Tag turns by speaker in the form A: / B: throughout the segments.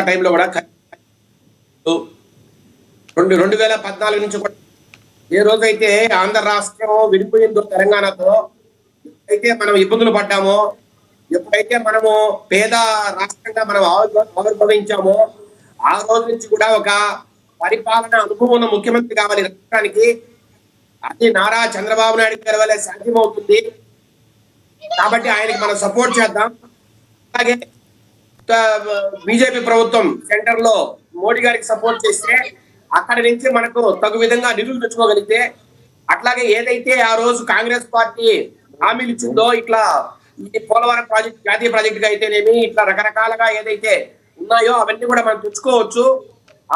A: టైంలో కూడా 2014 నుంచి ఏ రోజైతే ఆంధ్ర రాష్ట్రం విడిపోయిందో తెలంగాణతో, అయితే మనం ఇబ్బందులు పడ్డామో, ఎప్పుడైతే మనము పేద రాష్ట్రంగా మనం ఆవిర్భవించామో ఆ రోజు నుంచి కూడా ఒక పరిపాలన అనుభవం ఉన్న ముఖ్యమంత్రి కావాలి రాష్ట్రానికి. అది నారా చంద్రబాబు నాయుడు గారి వల్ల సాధ్యమవుతుంది. కాబట్టి ఆయనకి మనం సపోర్ట్ చేద్దాం. అలాగే బీజేపీ ప్రభుత్వం సెంటర్ లో మోడీ గారికి సపోర్ట్ చేస్తే అక్కడి నుంచి మనకు తగు విధంగా నిధులు తెచ్చుకోగలిగితే, అట్లాగే ఏదైతే ఆ రోజు కాంగ్రెస్ పార్టీ హామీలు ఇచ్చిందో, ఇట్లా ఈ పోలవరం ప్రాజెక్ట్ జాతీయ ప్రాజెక్టుగా అయితేనేమి, ఇట్లా రకరకాలుగా ఏదైతే ఉన్నాయో అవన్నీ కూడా మనం తెచ్చుకోవచ్చు.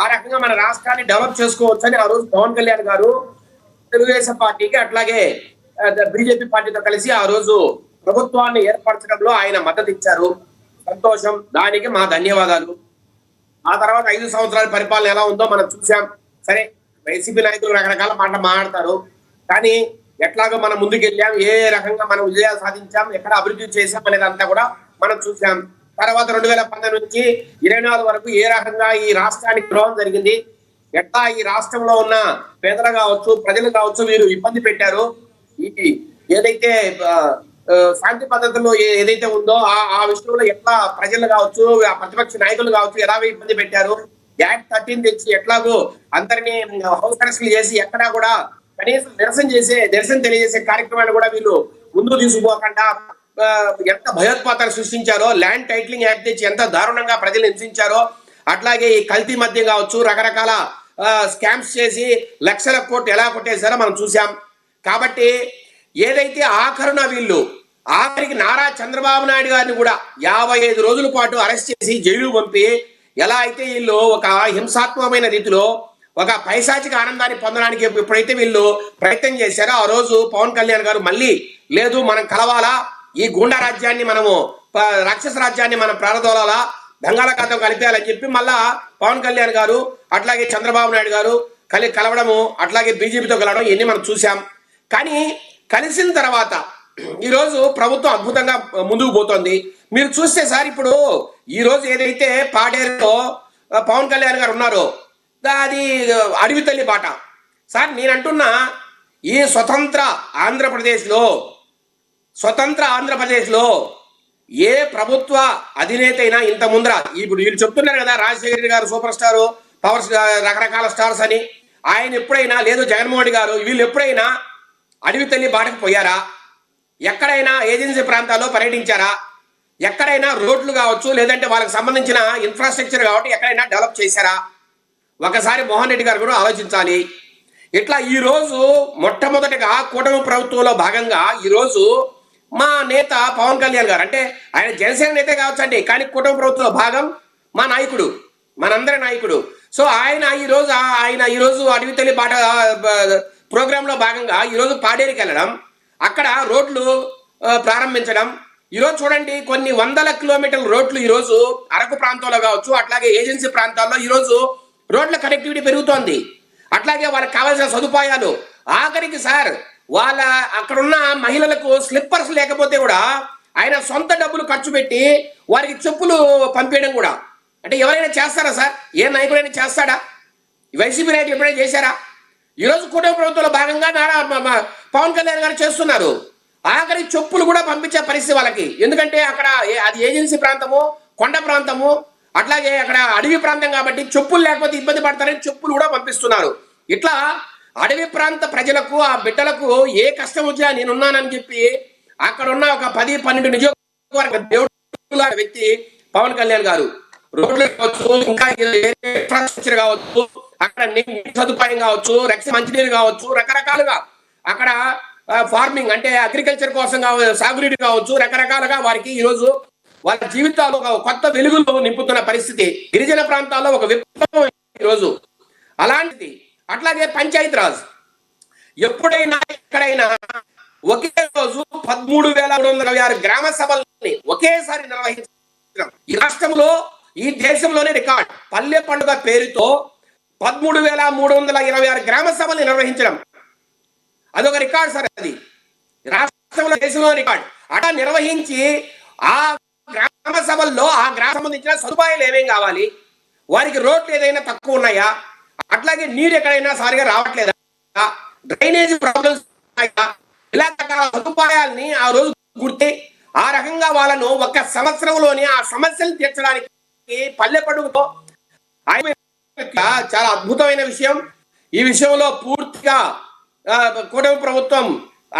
A: ఆ రకంగా మన రాష్ట్రాన్ని డెవలప్ చేసుకోవచ్చు అని ఆ రోజు పవన్ కళ్యాణ్ గారు తెలుగుదేశం పార్టీకి అట్లాగే బీజేపీ పార్టీతో కలిసి ఆ రోజు ప్రభుత్వాన్ని ఏర్పరచడంలో ఆయన మద్దతు ఇచ్చారు. సంతోషం, దానికి మా ధన్యవాదాలు. ఆ తర్వాత 5 సంవత్సరాల పరిపాలన ఎలా ఉందో మనం చూసాం. సరే, వైసీపీ నాయకులు రకరకాల మాటలు మాట్లాడతారు, కానీ ఎట్లాగో మనం ముందుకెళ్ళాం, ఏ రకంగా మనం విజయాలు సాధించాం, ఎక్కడ అభివృద్ధి చేశాం అనేదంతా కూడా మనం చూసాం. తర్వాత 2019 నుంచి 24 వరకు ఏ రకంగా ఈ రాష్ట్రానికి ద్రోహం జరిగింది, ఎట్లా ఈ రాష్ట్రంలో ఉన్న పేదలు కావచ్చు, ప్రజలు కావచ్చు, వీరు ఇబ్బంది పెట్టారు. ఏదైతే శాంతి పద్ధతుల్లో ఏదైతే ఉందో ఆ విషయంలో ఎట్లా ప్రజలు కావచ్చు, ప్రతిపక్ష నాయకులు కావచ్చు ఎలా ఇబ్బంది పెట్టారు. యాక్ట్ 13 తెచ్చి ఎట్లాగో అందరినీ హౌస్ అరెస్టులు చేసి ఎక్కడా కూడా కనీసం నిరసన తెలియజేసే కార్యక్రమాన్ని కూడా వీళ్ళు ముందుకు తీసుకోకుండా ఎంత భయోత్పాతాలు సృష్టించారో, ల్యాండ్ టైటిలింగ్ యాక్ట్ తెచ్చి ఎంత దారుణంగా ప్రజలు హింసించారో, అట్లాగే ఈ కల్తీ మద్యం కావచ్చు, రకరకాల స్కామ్స్ చేసి లక్షల కోట్లు ఎలా కొట్టేశారో మనం చూసాం. కాబట్టి ఏదైతే ఆఖరికి నారా చంద్రబాబు నాయుడు గారిని కూడా 55 రోజుల పాటు అరెస్ట్ చేసి జైలు పంపి, ఎలా అయితే వీళ్ళు ఒక హింసాత్మకమైన రీతిలో ఒక పైశాచిక ఆనందాన్ని పొందడానికి ఎప్పుడైతే వీళ్ళు ప్రయత్నం చేశారో, ఆ రోజు పవన్ కళ్యాణ్ గారు మళ్ళీ లేదు, మనం కలవాలా, ఈ గూండా రాజ్యాన్ని మనము రాక్షస రాజ్యాన్ని మనం ప్రారంభాలా, బంగాళాఖాతం కలిపేయాలని చెప్పి మళ్ళా పవన్ కళ్యాణ్ గారు అట్లాగే చంద్రబాబు నాయుడు గారు కలవడము, అట్లాగే బీజేపీతో కలవడం, ఇవన్నీ మనం చూసాం. కానీ కలిసిన తర్వాత ఈరోజు ప్రభుత్వం అద్భుతంగా ముందుకు పోతోంది. మీరు చూస్తే సార్, ఇప్పుడు ఈ రోజు ఏదైతే పాడేరులో పవన్ కళ్యాణ్ గారు ఉన్నారో అది అడవి తల్లి బాట సార్. నేను అంటున్నా, ఈ స్వతంత్ర ఆంధ్రప్రదేశ్లో ఏ ప్రభుత్వ అధినేత అయినా ఇంత ముందర, ఇప్పుడు వీళ్ళు చెప్తున్నారు కదా రాజశేఖర గారు సూపర్ స్టార్, పవర్ రకరకాల స్టార్స్ అని, ఆయన ఎప్పుడైనా లేదు జగన్మోహన్ గారు వీళ్ళు ఎప్పుడైనా అడవి తల్లి బాటకు పోయారా? ఎక్కడైనా ఏజెన్సీ ప్రాంతాల్లో పర్యటించారా? ఎక్కడైనా రోడ్లు కావచ్చు, లేదంటే వాళ్ళకి సంబంధించిన ఇన్ఫ్రాస్ట్రక్చర్ కాబట్టి ఎక్కడైనా డెవలప్ చేశారా? ఒకసారి మోహన్ రెడ్డి గారు కూడా ఆలోచించాలి. ఇట్లా ఈరోజు మొట్టమొదటిగా కూటమి ప్రభుత్వంలో భాగంగా ఈరోజు మా నేత పవన్ కళ్యాణ్ గారు, అంటే ఆయన జనసేన నేత కావచ్చు అండి, కానీ కూటమి ప్రభుత్వంలో భాగం మా నాయకుడు, మనందరి నాయకుడు. సో ఆయన ఈరోజు అడవి తల్లి బాట ప్రోగ్రామ్ లో భాగంగా ఈరోజు పాడేరుకి వెళ్ళడం, అక్కడ రోడ్లు ప్రారంభించడం. ఈరోజు చూడండి, కొన్ని వందల కిలోమీటర్ల రోడ్లు ఈరోజు అరకు ప్రాంతంలో కావచ్చు, అట్లాగే ఏజెన్సీ ప్రాంతాల్లో ఈరోజు రోడ్ల కనెక్టివిటీ పెరుగుతోంది. అట్లాగే వాళ్ళకి కావాల్సిన సదుపాయాలు, ఆఖరికి సార్ అక్కడున్న మహిళలకు స్లిప్పర్స్ లేకపోతే కూడా ఆయన సొంత డబ్బులు ఖర్చు పెట్టి వారికి చెప్పులు పంపించడం కూడా. అంటే ఎవరైనా చేస్తారా సార్? ఏ నాయకుడైనా చేస్తాడా? వైసీపీ నాయకులు ఎప్పుడైనా చేశారా? ఈరోజు కూటమి ప్రభుత్వంలో భాగంగా పవన్ కళ్యాణ్ గారు చేస్తున్నారు. ఆఖరి చెప్పులు కూడా పంపించే పరిస్థితి వాళ్ళకి. ఎందుకంటే అక్కడ అది ఏజెన్సీ ప్రాంతము, కొండ ప్రాంతము, అట్లాగే అక్కడ అడవి ప్రాంతం కాబట్టి చెప్పులు లేకపోతే ఇబ్బంది పడతారని చెప్పులు కూడా పంపిస్తున్నారు. ఇట్లా అడవి ప్రాంత ప్రజలకు, ఆ బిడ్డలకు ఏ కష్టం వచ్చినా నేనున్నానని చెప్పి అక్కడ ఉన్న ఒక 10-12 నియోజకవర్గ దేవుడు వ్యక్తి పవన్ కళ్యాణ్ గారు. రోడ్లు కావచ్చు, ఇంకా ఇన్ఫ్రాస్ట్రక్చర్ కావచ్చు, అక్కడ నీటి సదుపాయం కావచ్చు, మంచినీరు కావచ్చు, రకరకాలుగా అక్కడ ఫార్మింగ్ అంటే అగ్రికల్చర్ కోసం సాగునీరు కావచ్చు, రకరకాలుగా వారికి ఈరోజు వాళ్ళ జీవితాల్లో కొత్త వెలుగులు నింపుతున్న పరిస్థితి. గిరిజన ప్రాంతాల్లో ఒక విప్లవం ఈరోజు అలాంటిది. అట్లాగే పంచాయతీ రాజ్, ఎప్పుడైనా ఎక్కడైనా ఒకే రోజు 13,326 గ్రామ సభల్ని ఒకేసారి నిర్వహించడం ఈ రాష్ట్రంలో, ఈ దేశంలోనే రికార్డ్. పల్లె పండుగ పేరుతో 13,326 గ్రామ సభల్ని నిర్వహించడం అదొక రికార్డ్ సార్. అది రాష్ట్రంలో, దేశంలో రికార్డ్. అట్లా నిర్వహించి ఆ గ్రామ సభల్లో ఆ గ్రామ సంబంధించిన సదుపాయాలు ఏమేం కావాలి, వారికి రోడ్లు ఏదైనా తక్కువ ఉన్నాయా, అట్లాగే నీరు ఎక్కడైనా సరిగా రావట్లేదా, డ్రైనేజ్ ప్రాబ్లమ్స్ ఉన్నాయా, ఇలా రకాల సదుపాయాల్ని ఆ రోజు గుర్తి ఆ రకంగా వాళ్ళను ఒక సంవత్సరంలోనే ఆ సమస్యలు తీర్చడానికి పల్లె పడుగుతో ఆయన చాలా అద్భుతమైన విషయం. ఈ విషయంలో పూర్తిగా కూటమి ప్రభుత్వం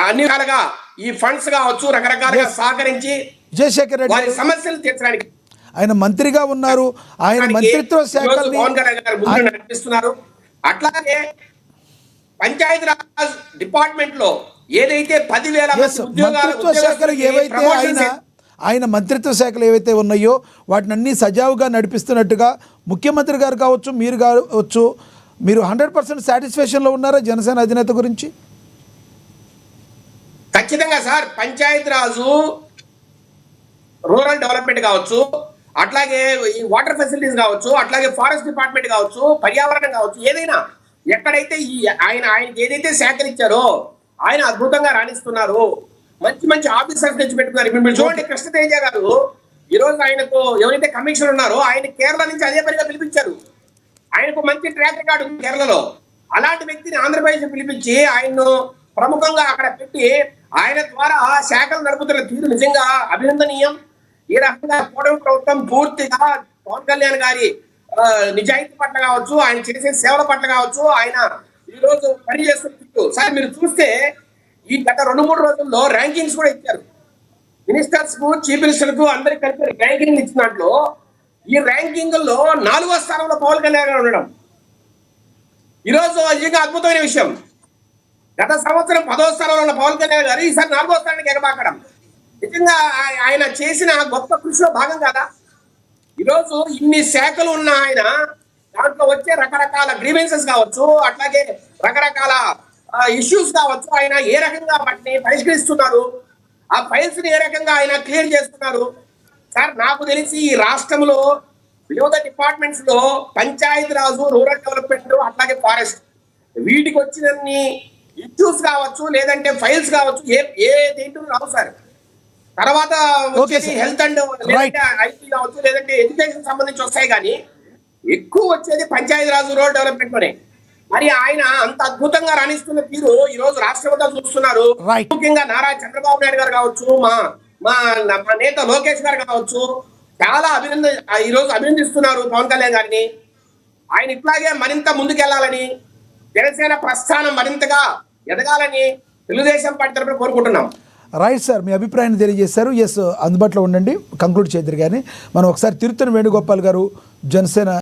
A: అన్ని రకాలుగా ఈ ఫండ్స్ కావచ్చు రకరకాలుగా సహకరించి
B: విజయశేఖర్ రెడ్డి
A: వారి సమస్యలు తీర్చడానికి
B: ఆయన మంత్రిగా ఉన్నారు, ఆయన మంత్రిత్వ శాఖల్ని
A: పవన్ కళ్యాణ్ గారు ముందు నడిపిస్తున్నారు. అట్లాగే పంచాయతీరాజ్ డిపార్ట్మెంట్ లో ఏదైతే 10,000
B: మంత్రిత్వ శాఖలు ఏవైతే ఆయన మంత్రిత్వ శాఖలు ఏవైతే ఉన్నాయో వాటిని అన్ని సజావుగా నడిపిస్తున్నట్టుగా ముఖ్యమంత్రి గారు కావచ్చు, మీరు కావచ్చు, మీరు 100% సాటిస్ఫాక్షన్లో ఉన్నారా జనసేన అధినేత గురించి?
A: ఖచ్చితంగా సార్. పంచాయతీరాజు, రూరల్ డెవలప్మెంట్ కావచ్చు, అట్లాగే ఈ వాటర్ ఫెసిలిటీస్ కావచ్చు, అట్లాగే ఫారెస్ట్ డిపార్ట్మెంట్ కావచ్చు, పర్యావరణం కావచ్చు, ఏదైనా ఎక్కడైతే ఈ ఆయనకి ఏదైతే శాఖలు ఇచ్చారో ఆయన అద్భుతంగా రాణిస్తున్నారు. మంచి మంచి ఆఫీసర్స్ తెచ్చి పెట్టుకున్నారు. మీరు చూడండి, కృష్ణతేజ గారు ఈ రోజు ఆయనకు ఎవరైతే కమిషనర్ ఉన్నారో ఆయన కేరళ నుంచి అదే పనిగా పిలిపించారు. ఆయనకు మంచి ట్రాక్ రికార్డు ఉంది కేరళలో. అలాంటి వ్యక్తిని ఆంధ్రప్రదేశ్ పిలిపించి ఆయన్ను ప్రముఖంగా అక్కడ పెట్టి ఆయన ద్వారా శాఖలు నడుపుతున్న తీరు నిజంగా అభినందనీయం. ఈ రకంగా కూటమి ప్రభుత్వం పూర్తిగా పవన్ కళ్యాణ్ గారి నిజాయితీ పట్ల కావచ్చు, ఆయన చేసే సేవల పట్ల కావచ్చు, ఆయన ఈ రోజు పని చేస్తున్న సార్ మీరు చూస్తే ఈ గత 2-3 రోజుల్లో ర్యాంకింగ్స్ కూడా ఇచ్చారు. మినిస్టర్స్ కు, చీఫ్ మినిస్టర్ కు అందరికి కలిపి ర్యాంకింగ్ ఇచ్చిన దాంట్లో ఈ ర్యాంకింగ్ లో 4వ స్థానంలో పవన్ కళ్యాణ్ గారు ఉండడం ఈరోజు నిజంగా అద్భుతమైన విషయం. గత సంవత్సరం 10వ స్థానంలో ఉన్న పవన్ కళ్యాణ్ గారు ఈసారి 4వ స్థానానికి ఎగబాకడం నిజంగా ఆయన చేసిన గొప్ప కృషిలో భాగం కదా. ఈరోజు ఇన్ని శాఖలు ఉన్న ఆయన దాంట్లో వచ్చే రకరకాల గ్రీవెన్సెస్ కావచ్చు, అట్లాగే రకరకాల ఇష్యూస్ కావచ్చు, ఆయన ఏ రకంగా వాటిని పరిష్కరిస్తున్నారు, ఆ ఫైల్స్ ని ఏ రకంగా ఆయన క్లియర్ చేస్తున్నారు. సార్ నాకు తెలిసి ఈ రాష్ట్రంలో వివిధ డిపార్ట్మెంట్స్ లో పంచాయతీ రాజు, రూరల్ డెవలప్మెంట్, అట్లాగే ఫారెస్ట్ వీటికి వచ్చినన్ని ఇష్యూస్ కావచ్చు, లేదంటే ఫైల్స్ కావచ్చు, ఏ దేంట్లో రావు సార్. తర్వాత హెల్త్ అండ్ ఐటీ కావచ్చు, లేదంటే ఎడ్యుకేషన్ సంబంధించి వస్తాయి, కానీ ఎక్కువ వచ్చేది పంచాయతీ రాజు, రూరల్ డెవలప్మెంట్ లోనే. మరి ఆయన అంత అద్భుతంగా రాణిస్తున్న తీరు ఈ రోజు రాష్ట్రపతి చూస్తున్నారు. ముఖ్యంగా నారా చంద్రబాబు నాయుడు గారు కావచ్చు, మా నేత లోకేష్ గారు కావచ్చు, చాలా ఈ రోజు అభినందిస్తున్నారు పవన్ కళ్యాణ్ గారిని. ఆయన ఇట్లాగే మరింత ముందుకెళ్లాలని, జనసేన ప్రస్థానం మరింతగా ఎదగాలని తెలుగుదేశం పార్టీ తరఫున కోరుకుంటున్నాం.
B: రైట్ సార్, మీ అభిప్రాయాన్ని తెలియజేశారు. ఎస్, అందుబాటులో ఉండండి, కంక్లూడ్ చేద్దరు. కానీ మనం ఒకసారి తిరుత్తని వేణుగోపాల్ గారు జనసేన